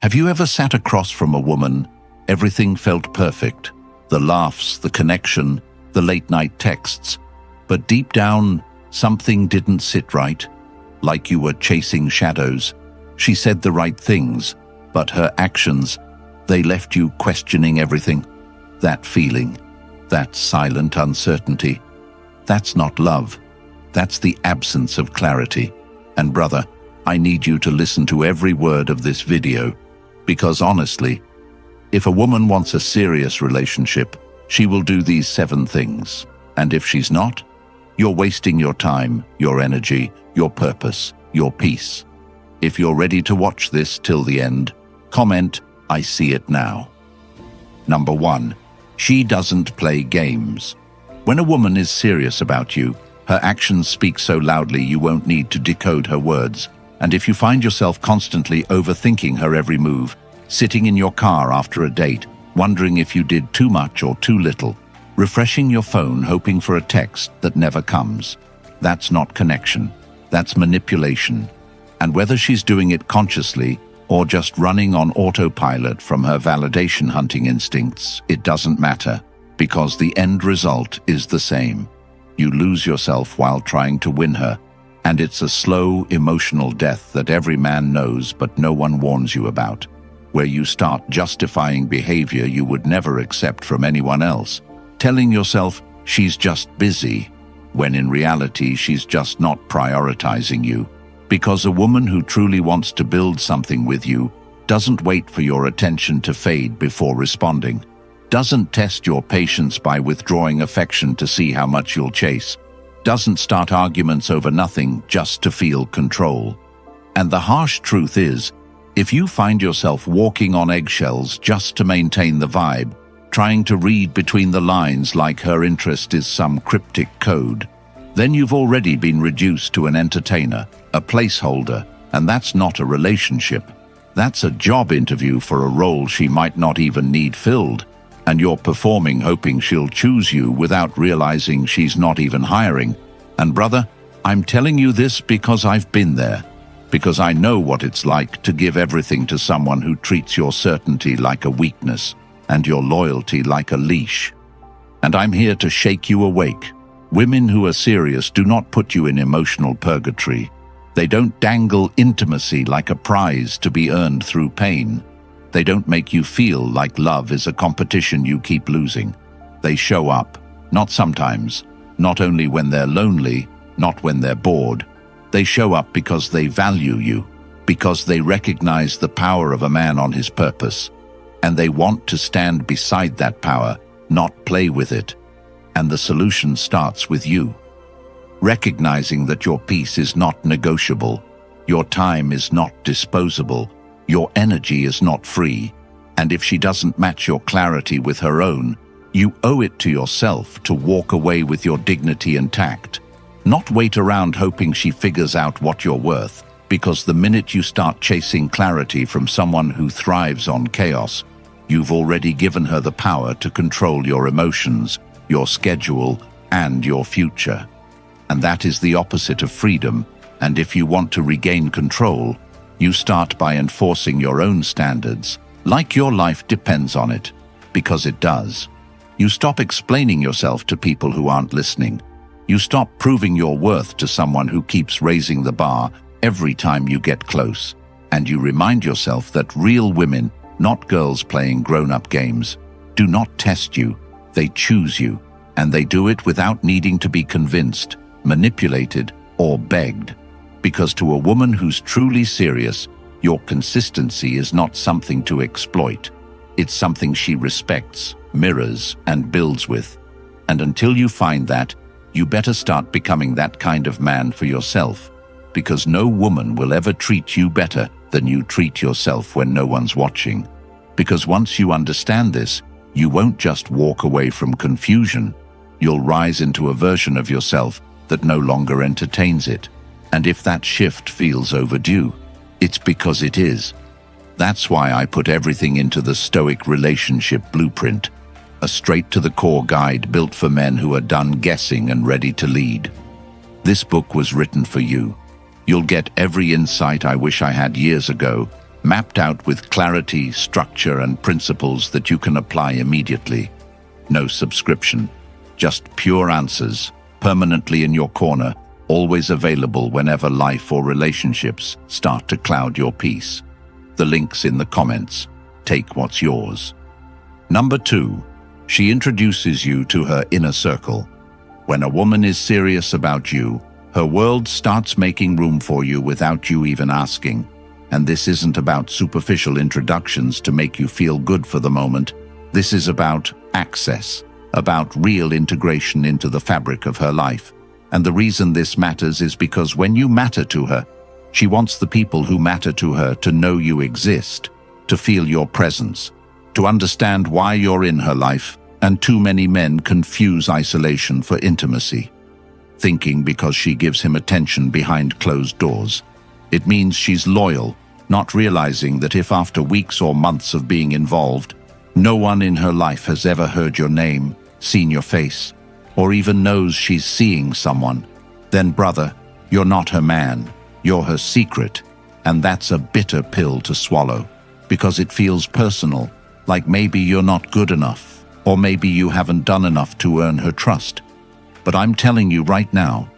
Have you ever sat across from a woman? Everything felt perfect. The laughs, the connection, the late-night texts. But deep down, something didn't sit right. Like you were chasing shadows. She said the right things, but her actions, they left you questioning everything. That feeling, that silent uncertainty, that's not love. That's the absence of clarity. And brother, I need you to listen to every word of this video, because honestly, if a woman wants a serious relationship, she will do these 7 things. And if she's not, you're wasting your time, your energy, your purpose, your peace. If you're ready to watch this till the end, comment, "I see it now." Number 1. She doesn't play games. When a woman is serious about you, her actions speak so loudly you won't need to decode her words. And if you find yourself constantly overthinking her every move, sitting in your car after a date, wondering if you did too much or too little, refreshing your phone hoping for a text that never comes, that's not connection, that's manipulation. And whether she's doing it consciously or just running on autopilot from her validation hunting instincts, it doesn't matter, because the end result is the same. You lose yourself while trying to win her, and it's a slow, emotional death that every man knows but no one warns you about, where you start justifying behavior you would never accept from anyone else, telling yourself she's just busy, when in reality she's just not prioritizing you. Because a woman who truly wants to build something with you doesn't wait for your attention to fade before responding, doesn't test your patience by withdrawing affection to see how much you'll chase, doesn't start arguments over nothing just to feel control. And the harsh truth is, if you find yourself walking on eggshells just to maintain the vibe, trying to read between the lines like her interest is some cryptic code, then you've already been reduced to an entertainer, a placeholder, and that's not a relationship. That's a job interview for a role she might not even need filled, and you're performing hoping she'll choose you without realizing she's not even hiring. And brother, I'm telling you this because I've been there, because I know what it's like to give everything to someone who treats your certainty like a weakness and your loyalty like a leash. And I'm here to shake you awake. Women who are serious do not put you in emotional purgatory. They don't dangle intimacy like a prize to be earned through pain. They don't make you feel like love is a competition you keep losing. They show up, not sometimes, not only when they're lonely, not when they're bored. They show up because they value you, because they recognize the power of a man on his purpose, and they want to stand beside that power, not play with it. And the solution starts with you. Recognizing that your peace is not negotiable, your time is not disposable, your energy is not free, and if she doesn't match your clarity with her own, you owe it to yourself to walk away with your dignity intact. Not wait around hoping she figures out what you're worth, because the minute you start chasing clarity from someone who thrives on chaos, you've already given her the power to control your emotions, your schedule, and your future. And that is the opposite of freedom, and if you want to regain control, you start by enforcing your own standards, like your life depends on it, because it does. You stop explaining yourself to people who aren't listening. You stop proving your worth to someone who keeps raising the bar every time you get close, and you remind yourself that real women, not girls playing grown-up games, do not test you. They choose you, and they do it without needing to be convinced, manipulated, or begged. Because to a woman who's truly serious, your consistency is not something to exploit. It's something she respects, mirrors, and builds with. And until you find that, you better start becoming that kind of man for yourself, because no woman will ever treat you better than you treat yourself when no one's watching. Because once you understand this, you won't just walk away from confusion. You'll rise into a version of yourself that no longer entertains it. And if that shift feels overdue, it's because it is. That's why I put everything into the Stoic Relationship Blueprint, a straight-to-the-core guide built for men who are done guessing and ready to lead. This book was written for you. You'll get every insight I wish I had years ago, mapped out with clarity, structure, and principles that you can apply immediately. No subscription, just pure answers, permanently in your corner, always available whenever life or relationships start to cloud your peace. The link's in the comments. Take what's yours. Number 2, she introduces you to her inner circle. When a woman is serious about you, her world starts making room for you without you even asking. And this isn't about superficial introductions to make you feel good for the moment. This is about access, about real integration into the fabric of her life. And the reason this matters is because when you matter to her, she wants the people who matter to her to know you exist, to feel your presence, to understand why you're in her life. And too many men confuse isolation for intimacy, thinking because she gives him attention behind closed doors, it means she's loyal, not realizing that if after weeks or months of being involved, no one in her life has ever heard your name, seen your face, or even knows she's seeing someone, then brother, you're not her man, you're her secret. And that's a bitter pill to swallow, because it feels personal, like maybe you're not good enough, or maybe you haven't done enough to earn her trust. But I'm telling you right now,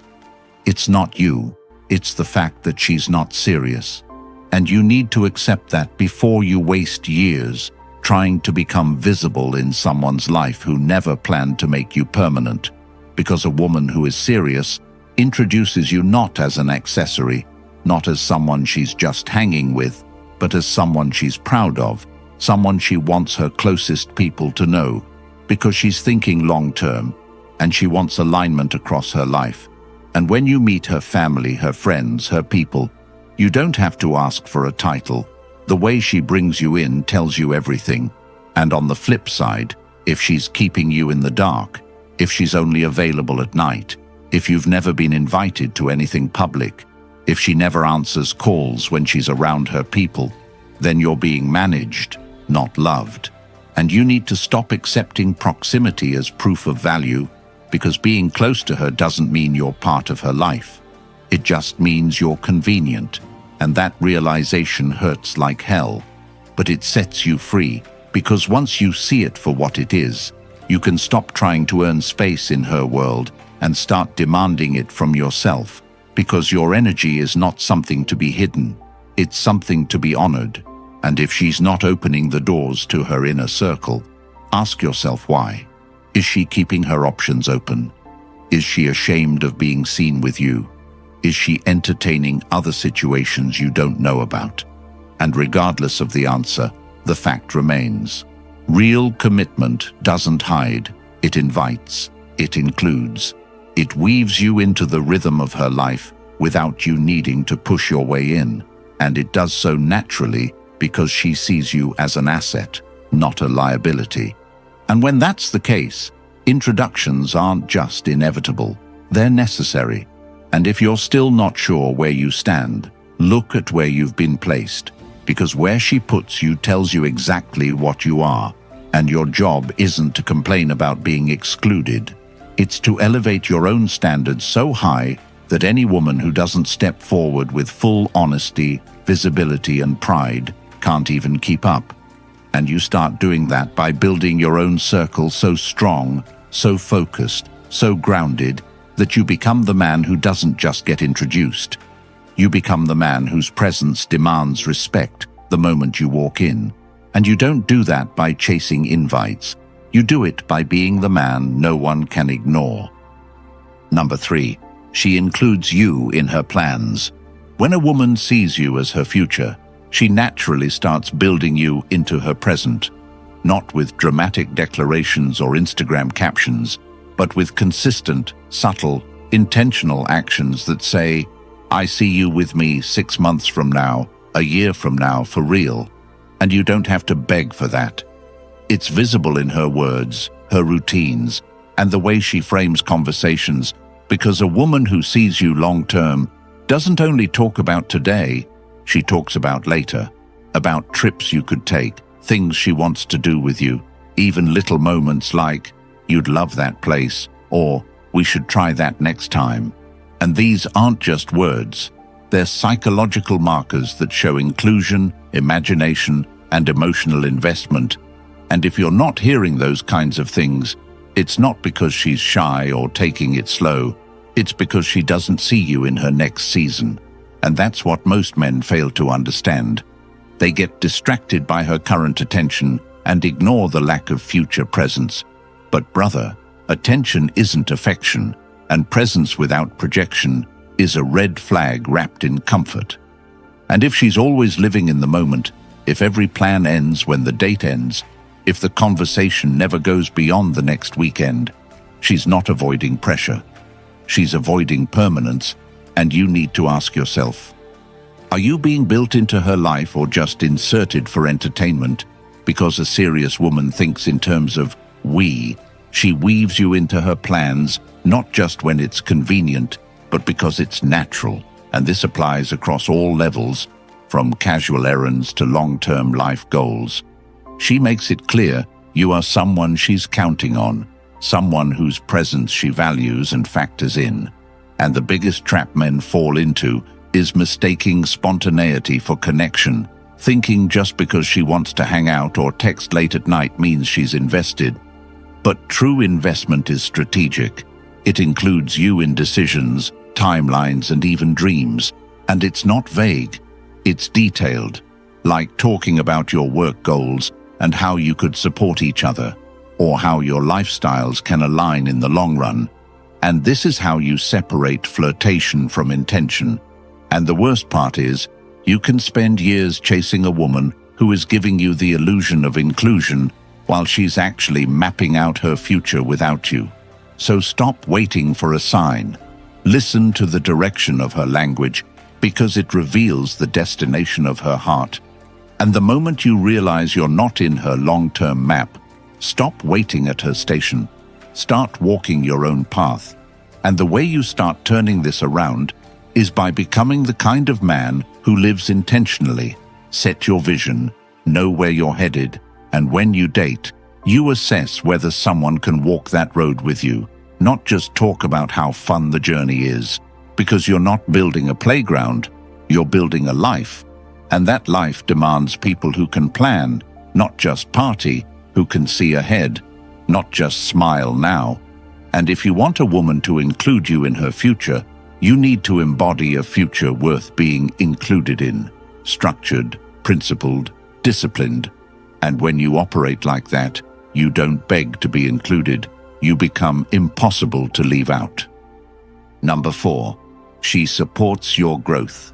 it's not you, it's the fact that she's not serious. And you need to accept that before you waste years trying to become visible in someone's life who never planned to make you permanent. Because a woman who is serious introduces you not as an accessory, not as someone she's just hanging with, but as someone she's proud of, someone she wants her closest people to know, because she's thinking long-term, and she wants alignment across her life. And when you meet her family, her friends, her people, you don't have to ask for a title. The way she brings you in tells you everything. And on the flip side, if she's keeping you in the dark, if she's only available at night, if you've never been invited to anything public, if she never answers calls when she's around her people, then you're being managed, not loved. And you need to stop accepting proximity as proof of value, because being close to her doesn't mean you're part of her life. It just means you're convenient, and that realization hurts like hell. But it sets you free, because once you see it for what it is, you can stop trying to earn space in her world and start demanding it from yourself, because your energy is not something to be hidden, it's something to be honored. And if she's not opening the doors to her inner circle, ask yourself why. Is she keeping her options open? Is she ashamed of being seen with you? Is she entertaining other situations you don't know about? And regardless of the answer, the fact remains. Real commitment doesn't hide, it invites, it includes. It weaves you into the rhythm of her life without you needing to push your way in. And it does so naturally because she sees you as an asset, not a liability. And when that's the case, introductions aren't just inevitable, they're necessary. And if you're still not sure where you stand, look at where you've been placed, because where she puts you tells you exactly what you are, and your job isn't to complain about being excluded. It's to elevate your own standards so high that any woman who doesn't step forward with full honesty, visibility, and pride can't even keep up. And you start doing that by building your own circle so strong, so focused, so grounded, that you become the man who doesn't just get introduced. You become the man whose presence demands respect the moment you walk in. And you don't do that by chasing invites. You do it by being the man no one can ignore. Number 3, she includes you in her plans. When a woman sees you as her future, she naturally starts building you into her present, not with dramatic declarations or Instagram captions, but with consistent, subtle, intentional actions that say, I see you with me 6 months from now, a year from now, for real. And you don't have to beg for that. It's visible in her words, her routines, and the way she frames conversations, because a woman who sees you long-term doesn't only talk about today, she talks about later, about trips you could take, things she wants to do with you, even little moments like, you'd love that place, or we should try that next time. And these aren't just words, They're psychological markers that show inclusion, imagination, and emotional investment. And if you're not hearing those kinds of things, it's not because she's shy or taking it slow. It's because she doesn't see you in her next season. And that's what most men fail to understand. They get distracted by her current attention and ignore the lack of future presence. But brother, attention isn't affection, and presence without projection is a red flag wrapped in comfort. And if she's always living in the moment, if every plan ends when the date ends, if the conversation never goes beyond the next weekend, she's not avoiding pressure. She's avoiding permanence, and you need to ask yourself, are you being built into her life or just inserted for entertainment? Because a serious woman thinks in terms of we. She weaves you into her plans, not just when it's convenient, but because it's natural. And this applies across all levels, from casual errands to long-term life goals. She makes it clear you are someone she's counting on, someone whose presence she values and factors in. And the biggest trap men fall into is mistaking spontaneity for connection, thinking just because she wants to hang out or text late at night means she's invested. But true investment is strategic. It includes you in decisions, timelines, and even dreams. And it's not vague. It's detailed, like talking about your work goals and how you could support each other, or how your lifestyles can align in the long run. And this is how you separate flirtation from intention. And the worst part is, you can spend years chasing a woman who is giving you the illusion of inclusion while she's actually mapping out her future without you. So stop waiting for a sign. Listen to the direction of her language, because it reveals the destination of her heart. And the moment you realize you're not in her long-term map, stop waiting at her station. Start walking your own path. And the way you start turning this around is by becoming the kind of man who lives intentionally. Set your vision, know where you're headed, and when you date, you assess whether someone can walk that road with you, not just talk about how fun the journey is, because you're not building a playground, you're building a life. And that life demands people who can plan, not just party, who can see ahead, not just smile now. And if you want a woman to include you in her future, you need to embody a future worth being included in, structured, principled, disciplined. And when you operate like that, you don't beg to be included, you become impossible to leave out. Number 4, she supports your growth.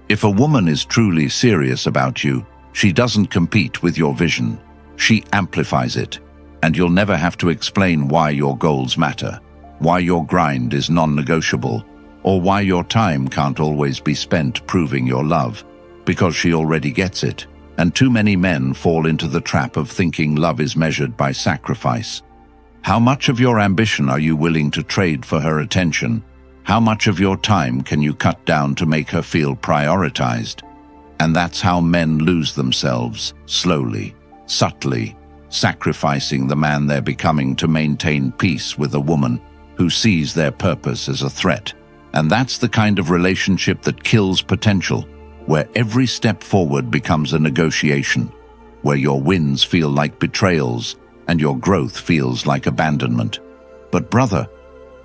If a woman is truly serious about you, she doesn't compete with your vision. She amplifies it, and you'll never have to explain why your goals matter, why your grind is non-negotiable, or why your time can't always be spent proving your love, because she already gets it. And too many men fall into the trap of thinking love is measured by sacrifice. How much of your ambition are you willing to trade for her attention? How much of your time can you cut down to make her feel prioritized? And that's how men lose themselves, slowly, subtly, sacrificing the man they're becoming to maintain peace with a woman who sees their purpose as a threat. And that's the kind of relationship that kills potential, where every step forward becomes a negotiation, where your wins feel like betrayals and your growth feels like abandonment. But brother,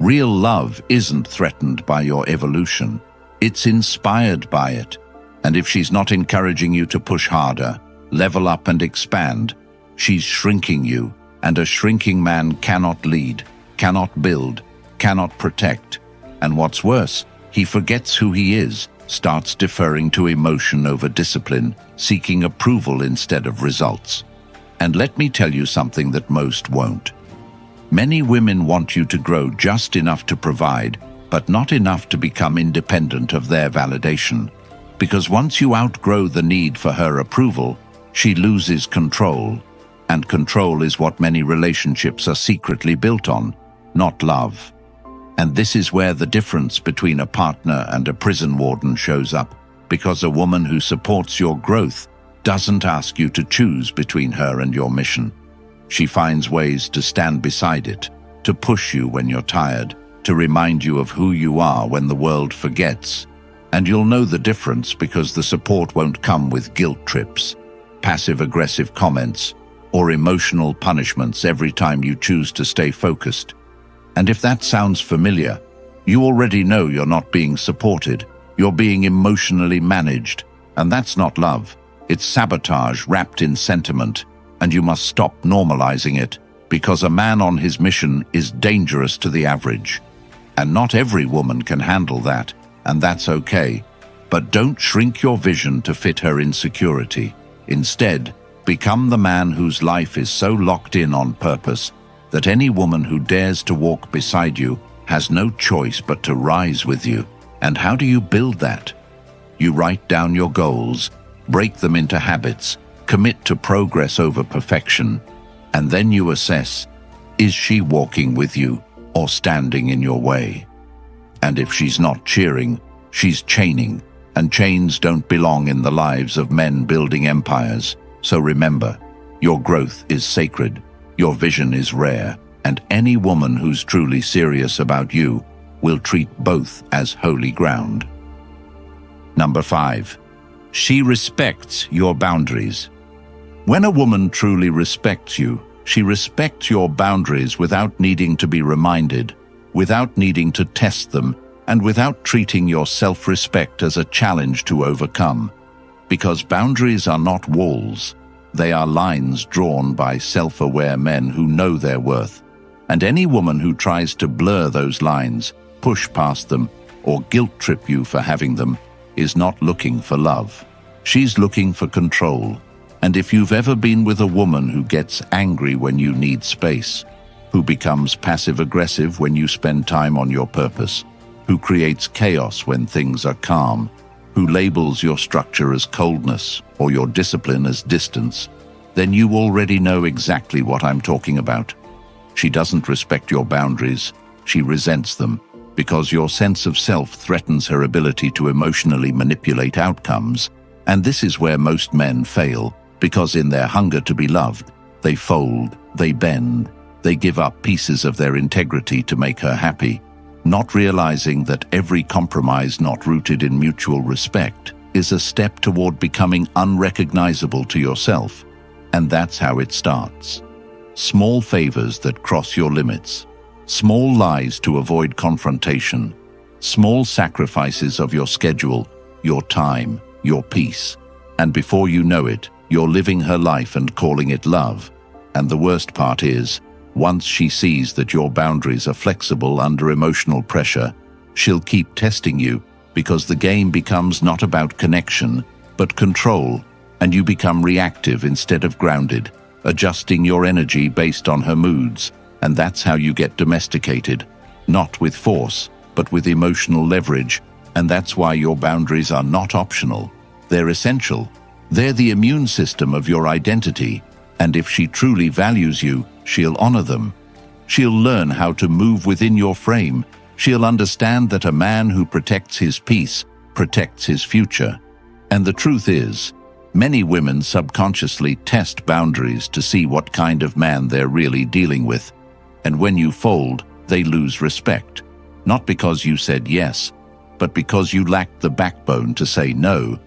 real love isn't threatened by your evolution. It's inspired by it. And if she's not encouraging you to push harder, level up and expand, she's shrinking you, and a shrinking man cannot lead, cannot build, cannot protect. And what's worse, he forgets who he is, starts deferring to emotion over discipline, seeking approval instead of results. And let me tell you something that most won't. Many women want you to grow just enough to provide, but not enough to become independent of their validation. Because once you outgrow the need for her approval, she loses control. And control is what many relationships are secretly built on, not love. And this is where the difference between a partner and a prison warden shows up, because a woman who supports your growth doesn't ask you to choose between her and your mission. She finds ways to stand beside it, to push you when you're tired, to remind you of who you are when the world forgets. And you'll know the difference because the support won't come with guilt trips, passive-aggressive comments, or emotional punishments every time you choose to stay focused. And if that sounds familiar, you already know you're not being supported, you're being emotionally managed, and that's not love. It's sabotage wrapped in sentiment, and you must stop normalizing it, because a man on his mission is dangerous to the average. And not every woman can handle that, and that's okay. But don't shrink your vision to fit her insecurity. Instead, become the man whose life is so locked in on purpose that any woman who dares to walk beside you has no choice but to rise with you. And how do you build that? You write down your goals, break them into habits, commit to progress over perfection, and then you assess, is she walking with you or standing in your way? And if she's not cheering, she's chaining, and chains don't belong in the lives of men building empires. So remember, your growth is sacred, your vision is rare, and any woman who's truly serious about you will treat both as holy ground. Number 5. She respects your boundaries. When a woman truly respects you, she respects your boundaries without needing to be reminded, without needing to test them, and without treating your self-respect as a challenge to overcome. Because boundaries are not walls, they are lines drawn by self-aware men who know their worth. And any woman who tries to blur those lines, push past them, or guilt-trip you for having them, is not looking for love. She's looking for control. And if you've ever been with a woman who gets angry when you need space, who becomes passive-aggressive when you spend time on your purpose, who creates chaos when things are calm, who labels your structure as coldness or your discipline as distance, then you already know exactly what I'm talking about. She doesn't respect your boundaries, she resents them, because your sense of self threatens her ability to emotionally manipulate outcomes. And this is where most men fail, because in their hunger to be loved, they fold, they bend, they give up pieces of their integrity to make her happy, not realizing that every compromise not rooted in mutual respect is a step toward becoming unrecognizable to yourself. And that's how it starts. Small favors that cross your limits, small lies to avoid confrontation, small sacrifices of your schedule, your time, your peace. And before you know it, you're living her life and calling it love. And the worst part is, once she sees that your boundaries are flexible under emotional pressure, she'll keep testing you, because the game becomes not about connection, but control, and you become reactive instead of grounded, adjusting your energy based on her moods. And that's how you get domesticated, not with force, but with emotional leverage. And that's why your boundaries are not optional. They're essential. They're the immune system of your identity. And if she truly values you, she'll honor them. She'll learn how to move within your frame. She'll understand that a man who protects his peace protects his future. And the truth is, many women subconsciously test boundaries to see what kind of man they're really dealing with. And when you fold, they lose respect. Not because you said yes, but because you lacked the backbone to say no.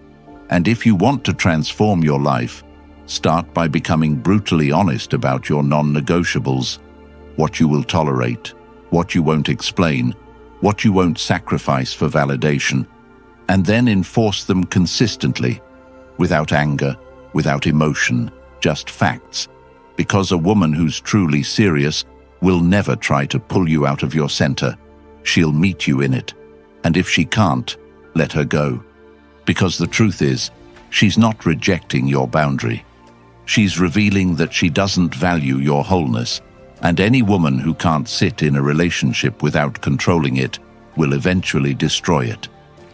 And if you want to transform your life, start by becoming brutally honest about your non-negotiables, what you will tolerate, what you won't explain, what you won't sacrifice for validation, and then enforce them consistently, without anger, without emotion, just facts. Because a woman who's truly serious will never try to pull you out of your center. She'll meet you in it. And if she can't, let her go. Because the truth is, she's not rejecting your boundary. She's revealing that she doesn't value your wholeness. And any woman who can't sit in a relationship without controlling it will eventually destroy it.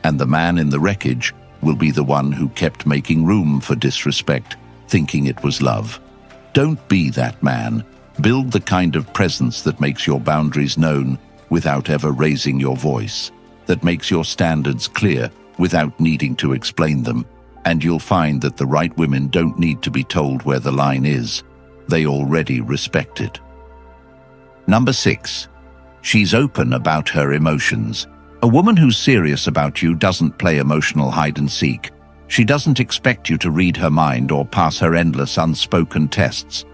And the man in the wreckage will be the one who kept making room for disrespect, thinking it was love. Don't be that man. Build the kind of presence that makes your boundaries known without ever raising your voice, that makes your standards clear without needing to explain them. And you'll find that the right women don't need to be told where the line is. They already respect it. Number 6. She's open about her emotions. A woman who's serious about you doesn't play emotional hide and seek. She doesn't expect you to read her mind or pass her endless unspoken tests.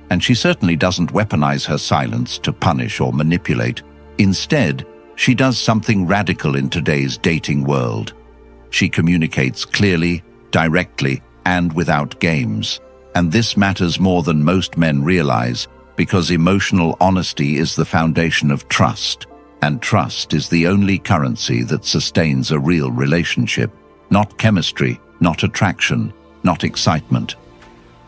And she certainly doesn't weaponize her silence to punish or manipulate. Instead, she does something radical in today's dating world. She communicates clearly, directly, and without games. And this matters more than most men realize, because emotional honesty is the foundation of trust. And trust is the only currency that sustains a real relationship. Not chemistry, not attraction, not excitement.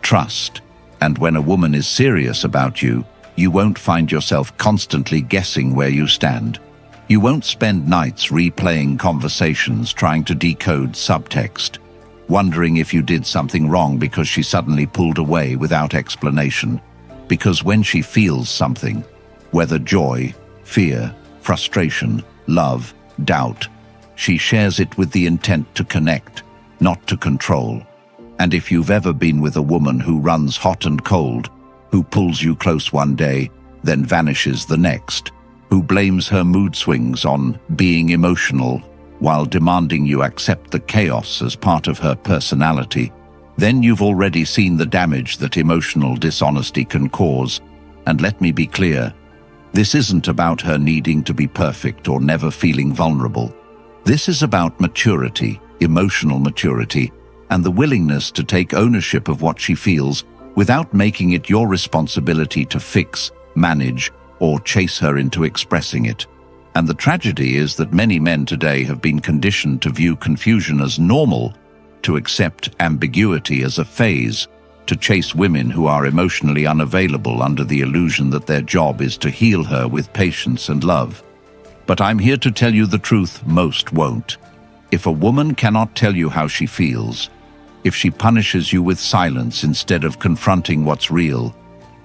Trust. And when a woman is serious about you, you won't find yourself constantly guessing where you stand. You won't spend nights replaying conversations trying to decode subtext, wondering if you did something wrong because she suddenly pulled away without explanation. Because when she feels something, whether joy, fear, frustration, love, doubt, she shares it with the intent to connect, not to control. And if you've ever been with a woman who runs hot and cold, who pulls you close one day, then vanishes the next, who blames her mood swings on being emotional while demanding you accept the chaos as part of her personality, then you've already seen the damage that emotional dishonesty can cause. And let me be clear, this isn't about her needing to be perfect or never feeling vulnerable. This is about maturity, emotional maturity, and the willingness to take ownership of what she feels without making it your responsibility to fix, manage, or chase her into expressing it. And the tragedy is that many men today have been conditioned to view confusion as normal, to accept ambiguity as a phase, to chase women who are emotionally unavailable under the illusion that their job is to heal her with patience and love. But I'm here to tell you the truth: most won't. If a woman cannot tell you how she feels, if she punishes you with silence instead of confronting what's real,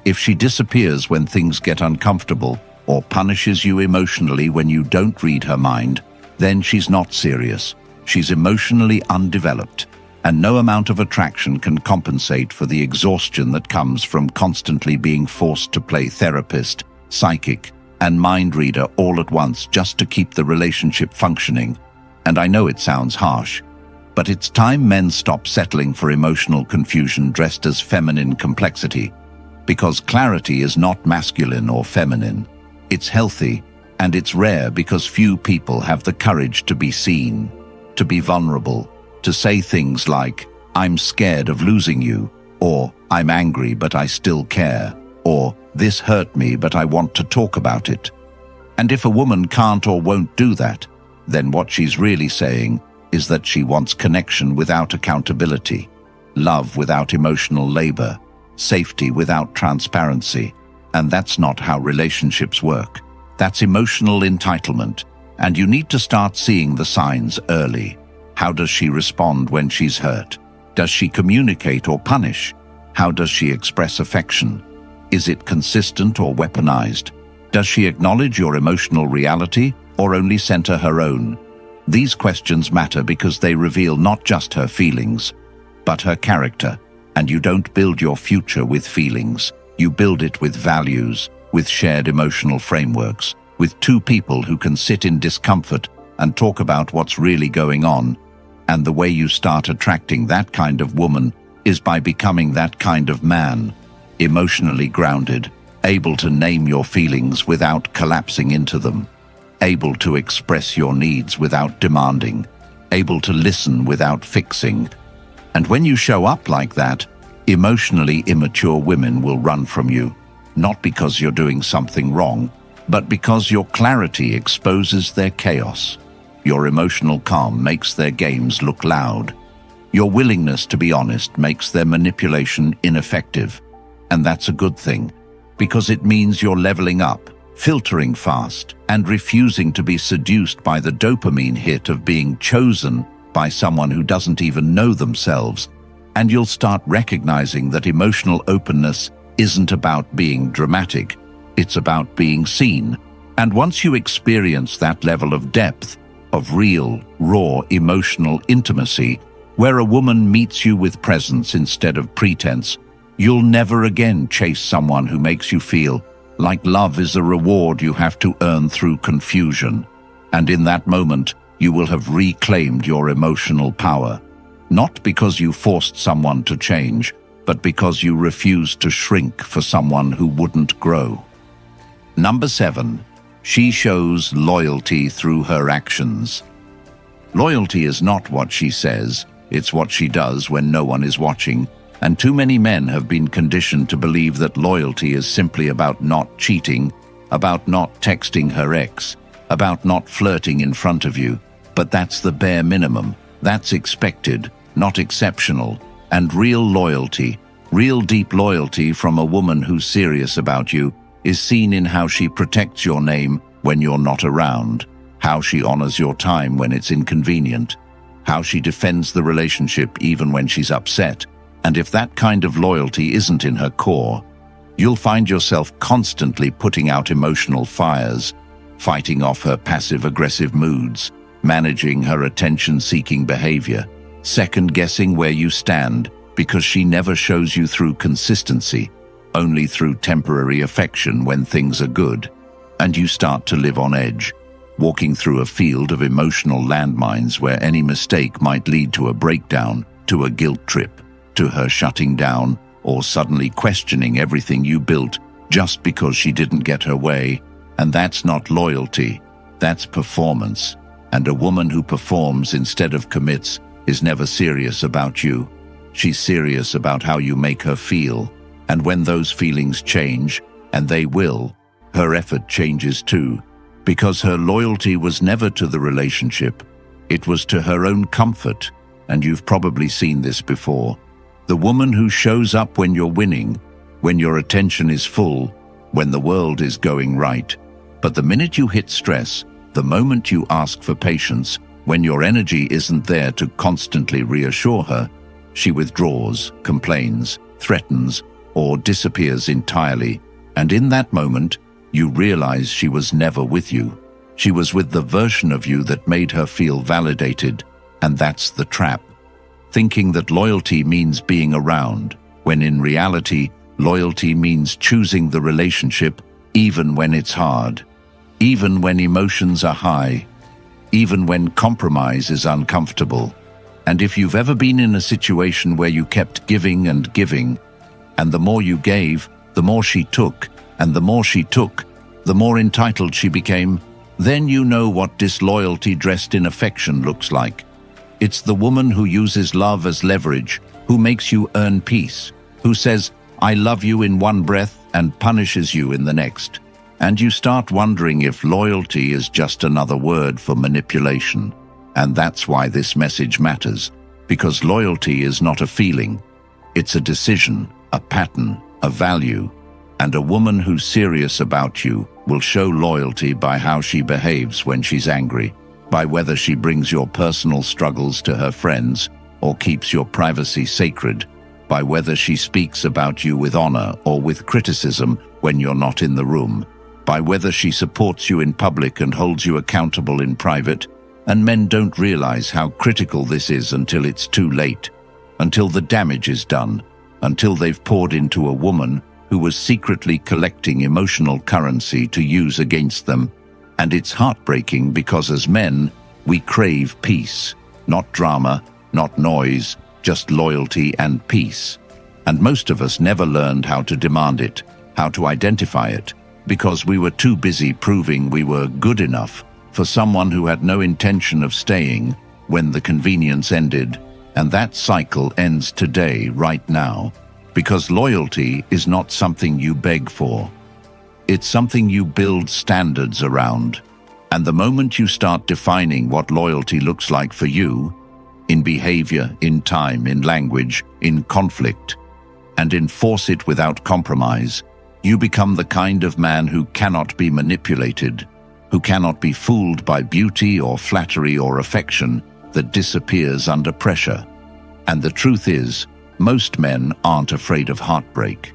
if she disappears when things get uncomfortable, or punishes you emotionally when you don't read her mind, then she's not serious. She's emotionally undeveloped, and no amount of attraction can compensate for the exhaustion that comes from constantly being forced to play therapist, psychic, and mind reader all at once just to keep the relationship functioning. And I know it sounds harsh, but it's time men stop settling for emotional confusion dressed as feminine complexity, because clarity is not masculine or feminine. It's healthy, and it's rare because few people have the courage to be seen, to be vulnerable, to say things like, "I'm scared of losing you," or "I'm angry but I still care," or "This hurt me but I want to talk about it." And if a woman can't or won't do that, then what she's really saying is that she wants connection without accountability, love without emotional labor, safety without transparency. And that's not how relationships work. That's emotional entitlement, and you need to start seeing the signs early. How does she respond when she's hurt? Does she communicate or punish? How does she express affection? Is it consistent or weaponized? Does she acknowledge your emotional reality or only center her own? These questions matter because they reveal not just her feelings, but her character. And you don't build your future with feelings. You build it with values, with shared emotional frameworks, with two people who can sit in discomfort and talk about what's really going on. And the way you start attracting that kind of woman is by becoming that kind of man, emotionally grounded, able to name your feelings without collapsing into them, able to express your needs without demanding, able to listen without fixing. And when you show up like that, emotionally immature women will run from you, not because you're doing something wrong, but because your clarity exposes their chaos. Your emotional calm makes their games look loud. Your willingness to be honest makes their manipulation ineffective. And that's a good thing, because it means you're leveling up, filtering fast, and refusing to be seduced by the dopamine hit of being chosen by someone who doesn't even know themselves. And you'll start recognizing that emotional openness isn't about being dramatic, it's about being seen. And once you experience that level of depth, of real, raw emotional intimacy, where a woman meets you with presence instead of pretense, you'll never again chase someone who makes you feel like love is a reward you have to earn through confusion. And in that moment, you will have reclaimed your emotional power. Not because you forced someone to change, but because you refused to shrink for someone who wouldn't grow. Number 7. She shows loyalty through her actions. Loyalty is not what she says, it's what she does when no one is watching, and too many men have been conditioned to believe that loyalty is simply about not cheating, about not texting her ex, about not flirting in front of you. But that's the bare minimum. That's expected, not exceptional. And real loyalty, real deep loyalty from a woman who's serious about you, is seen in how she protects your name when you're not around, how she honors your time when it's inconvenient, how she defends the relationship even when she's upset. And if that kind of loyalty isn't in her core, you'll find yourself constantly putting out emotional fires, fighting off her passive-aggressive moods, managing her attention-seeking behavior, second-guessing where you stand because she never shows you through consistency, only through temporary affection when things are good. And you start to live on edge, walking through a field of emotional landmines where any mistake might lead to a breakdown, to a guilt trip, to her shutting down, or suddenly questioning everything you built just because she didn't get her way. And that's not loyalty, that's performance. And a woman who performs instead of commits is never serious about you. She's serious about how you make her feel. And when those feelings change, and they will, her effort changes too. Because her loyalty was never to the relationship, it was to her own comfort. And you've probably seen this before. The woman who shows up when you're winning, when your attention is full, when the world is going right. But the minute you hit stress, the moment you ask for patience, when your energy isn't there to constantly reassure her, she withdraws, complains, threatens, or disappears entirely. And in that moment, you realize she was never with you. She was with the version of you that made her feel validated. And that's the trap. Thinking that loyalty means being around, when in reality, loyalty means choosing the relationship even when it's hard, even when emotions are high, even when compromise is uncomfortable. And if you've ever been in a situation where you kept giving and giving, and the more you gave, the more she took, and the more she took, the more entitled she became, then you know what disloyalty dressed in affection looks like. It's the woman who uses love as leverage, who makes you earn peace, who says, "I love you" in one breath and punishes you in the next. And you start wondering if loyalty is just another word for manipulation. And that's why this message matters, because loyalty is not a feeling. It's a decision, a pattern, a value. And a woman who's serious about you will show loyalty by how she behaves when she's angry, by whether she brings your personal struggles to her friends or keeps your privacy sacred, by whether she speaks about you with honor or with criticism when you're not in the room, by whether she supports you in public and holds you accountable in private. And men don't realize how critical this is until it's too late, until the damage is done, until they've poured into a woman who was secretly collecting emotional currency to use against them. And it's heartbreaking because as men, we crave peace, not drama, not noise, just loyalty and peace. And most of us never learned how to demand it, how to identify it, because we were too busy proving we were good enough for someone who had no intention of staying when the convenience ended. And that cycle ends today, right now, because loyalty is not something you beg for. It's something you build standards around. And the moment you start defining what loyalty looks like for you, in behavior, in time, in language, in conflict, and enforce it without compromise, you become the kind of man who cannot be manipulated, who cannot be fooled by beauty or flattery or affection that disappears under pressure. And the truth is, most men aren't afraid of heartbreak.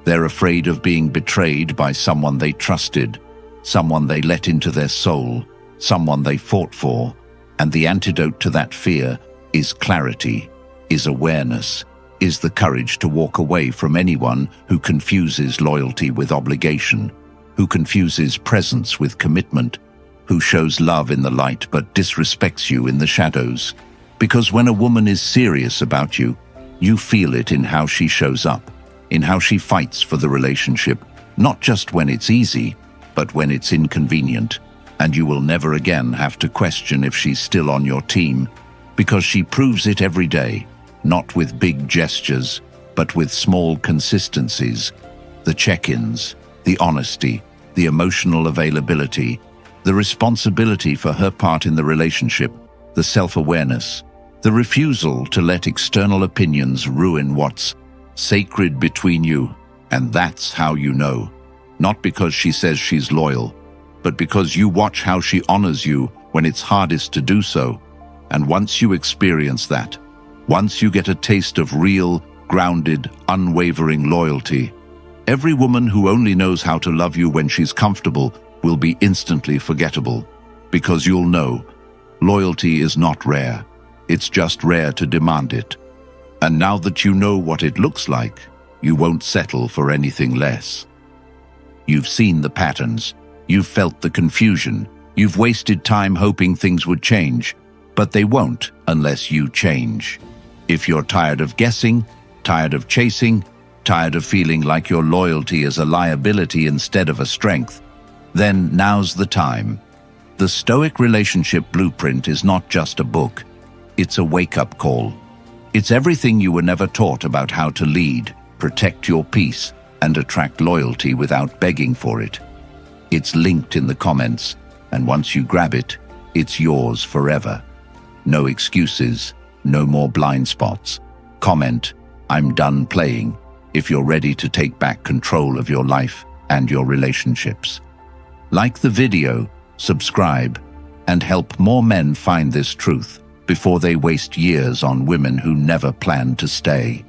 They're afraid of being betrayed by someone they trusted, someone they let into their soul, someone they fought for. And the antidote to that fear is clarity, is awareness, is the courage to walk away from anyone who confuses loyalty with obligation, who confuses presence with commitment, who shows love in the light but disrespects you in the shadows. Because when a woman is serious about you, you feel it in how she shows up, in how she fights for the relationship, not just when it's easy, but when it's inconvenient. And you will never again have to question if she's still on your team, because she proves it every day, not with big gestures, but with small consistencies. The check-ins, the honesty, the emotional availability, the responsibility for her part in the relationship, the self-awareness, the refusal to let external opinions ruin what's sacred between you. And that's how you know. Not because she says she's loyal, but because you watch how she honors you when it's hardest to do so. And once you experience that, once you get a taste of real, grounded, unwavering loyalty, every woman who only knows how to love you when she's comfortable will be instantly forgettable, because you'll know loyalty is not rare. It's just rare to demand it. And now that you know what it looks like, you won't settle for anything less. You've seen the patterns. You've felt the confusion. You've wasted time hoping things would change, but they won't unless you change. If you're tired of guessing, tired of chasing, tired of feeling like your loyalty is a liability instead of a strength, then now's the time. The Stoic Relationship Blueprint is not just a book. It's a wake-up call. It's everything you were never taught about how to lead, protect your peace, and attract loyalty without begging for it. It's linked in the comments, and once you grab it, it's yours forever. No excuses, no more blind spots. Comment, "I'm done playing," if you're ready to take back control of your life and your relationships. Like the video, subscribe, and help more men find this truth before they waste years on women who never plan to stay.